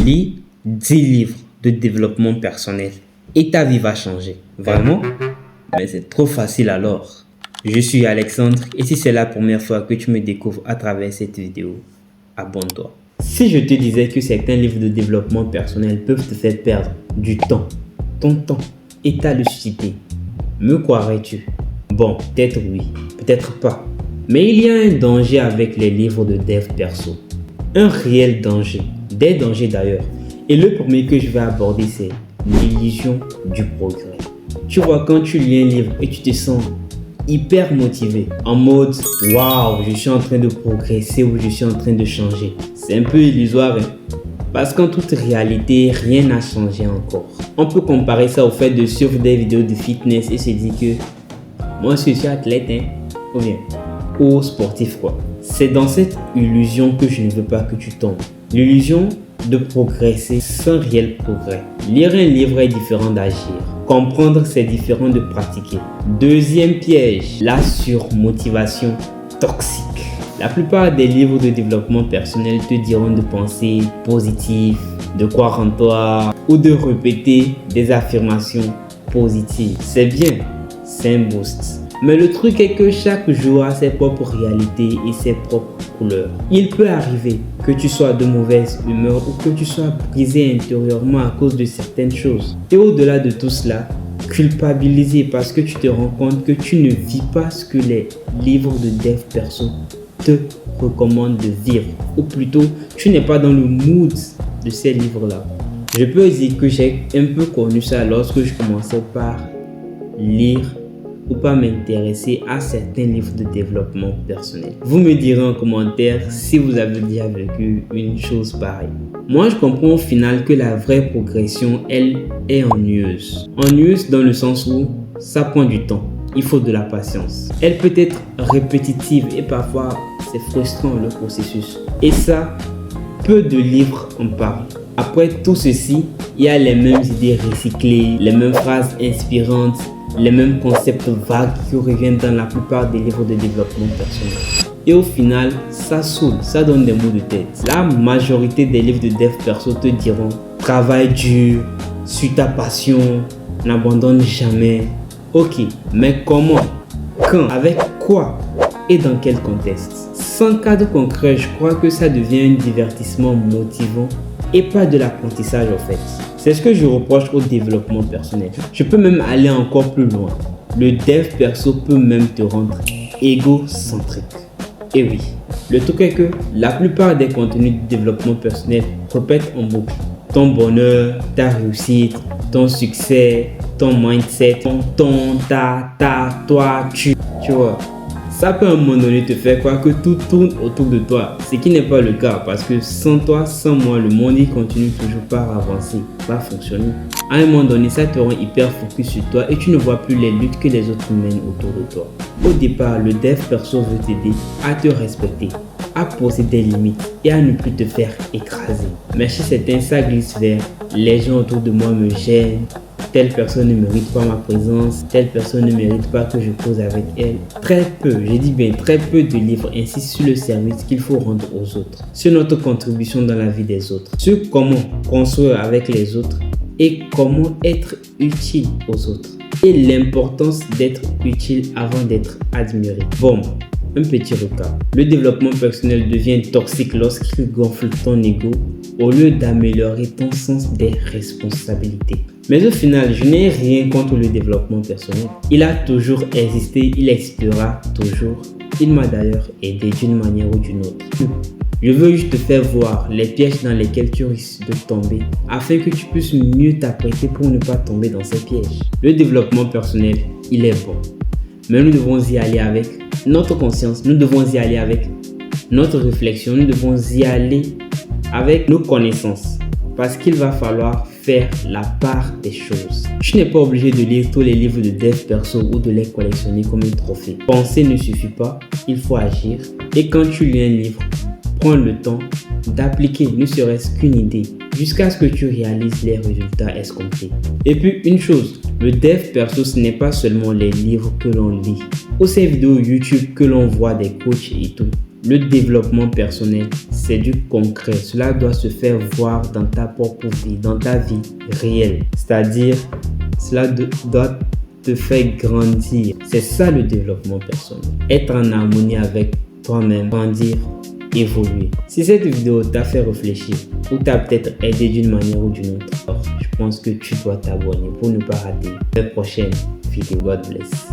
Lis 10 livres de développement personnel et ta vie va changer. Vraiment? Mais c'est trop facile alors. Je suis Alexandre et si c'est la première fois que tu me découvres à travers cette vidéo, abonne-toi. Si je te disais que certains livres de développement personnel peuvent te faire perdre du temps, ton temps et ta lucidité, me croirais-tu? Bon, peut-être oui, peut-être pas. Mais il y a un danger avec les livres de dev perso. Un réel danger. Des dangers d'ailleurs. Et le premier que je vais aborder, c'est l'illusion du progrès. Tu vois, quand tu lis un livre et tu te sens hyper motivé, en mode waouh, je suis en train de progresser ou je suis en train de changer. C'est un peu illusoire, hein? Parce qu'en toute réalité, rien n'a changé encore. On peut comparer ça au fait de suivre des vidéos de fitness et se dire que moi je suis athlète, hein? Ou bien, ou sportif quoi. C'est dans cette illusion que je ne veux pas que tu tombes. L'illusion de progresser sans réel progrès. Lire un livre est différent d'agir. Comprendre, c'est différent de pratiquer. Deuxième piège, la surmotivation toxique. La plupart des livres de développement personnel te diront de penser positif, de croire en toi ou de répéter des affirmations positives. C'est bien, c'est un boost. Mais le truc est que chaque jour a ses propres réalités et ses propres couleurs. Il peut arriver que tu sois de mauvaise humeur ou que tu sois brisé intérieurement à cause de certaines choses. Et au-delà de tout cela, culpabiliser parce que tu te rends compte que tu ne vis pas ce que les livres de dev perso te recommandent de vivre. Ou plutôt, tu n'es pas dans le mood de ces livres-là. Je peux dire que j'ai un peu connu ça lorsque je commençais par lire ou pas m'intéresser à certains livres de développement personnel. Vous me direz en commentaire si vous avez déjà vécu une chose pareille. Moi, je comprends au final que la vraie progression, elle, est ennuyeuse. Ennuyeuse dans le sens où ça prend du temps. Il faut de la patience. Elle peut être répétitive et parfois c'est frustrant le processus. Et ça, peu de livres en parlent. Après tout ceci, il y a les mêmes idées recyclées, les mêmes phrases inspirantes, les mêmes concepts vagues qui reviennent dans la plupart des livres de développement personnel. Et au final, ça saoule, ça donne des maux de tête. La majorité des livres de dev perso te diront travaille dur, suis ta passion, n'abandonne jamais. Ok, mais comment? Quand? Avec quoi? Et dans quel contexte? Sans cadre concret, je crois que ça devient un divertissement motivant et pas de l'apprentissage en fait. C'est ce que je reproche au développement personnel. Je peux même aller encore plus loin. Le dev perso peut même te rendre égocentrique. Et oui, le truc est que la plupart des contenus de développement personnel répètent en boucle ton bonheur, ta réussite, ton succès, ton mindset, ton, toi, tu vois. Ça peut à un moment donné te faire croire que tout tourne autour de toi, ce qui n'est pas le cas parce que sans toi, sans moi, le monde il continue toujours par avancer, par fonctionner. À un moment donné, ça te rend hyper focus sur toi et tu ne vois plus les luttes que les autres mènent autour de toi. Au départ, le dev perso veut t'aider à te respecter, à poser des limites et à ne plus te faire écraser. Mais chez certains, ça glisse vers les gens autour de moi me gênent. Telle personne ne mérite pas ma présence, telle personne ne mérite pas que je cause avec elle. Très peu, je dis bien très peu de livres insistent sur le service qu'il faut rendre aux autres, sur notre contribution dans la vie des autres, sur comment construire avec les autres et comment être utile aux autres. Et l'importance d'être utile avant d'être admiré. Bon, un petit recap. Le développement personnel devient toxique lorsqu'il gonfle ton ego au lieu d'améliorer ton sens des responsabilités. Mais au final, je n'ai rien contre le développement personnel. Il a toujours existé, il existera toujours. Il m'a d'ailleurs aidé d'une manière ou d'une autre. Je veux juste te faire voir les pièges dans lesquels tu risques de tomber afin que tu puisses mieux t'apprêter pour ne pas tomber dans ces pièges. Le développement personnel, il est bon. Mais nous devons y aller avec notre conscience, nous devons y aller avec notre réflexion, nous devons y aller avec nos connaissances. Parce qu'il va falloir faire la part des choses. Tu n'es pas obligé de lire tous les livres de dev perso ou de les collectionner comme un trophée. Penser ne suffit pas, il faut agir. Et quand tu lis un livre, prends le temps d'appliquer ne serait-ce qu'une idée jusqu'à ce que tu réalises les résultats escomptés. Et puis une chose, le dev perso ce n'est pas seulement les livres que l'on lit ou ces vidéos YouTube que l'on voit des coachs et tout. Le développement personnel, c'est du concret. Cela doit se faire voir dans ta propre vie, dans ta vie réelle. C'est-à-dire, cela doit te faire grandir. C'est ça le développement personnel. Être en harmonie avec toi-même, grandir, évoluer. Si cette vidéo t'a fait réfléchir ou t'a peut-être aidé d'une manière ou d'une autre, alors je pense que tu dois t'abonner pour ne pas rater les prochaines vidéos. God bless.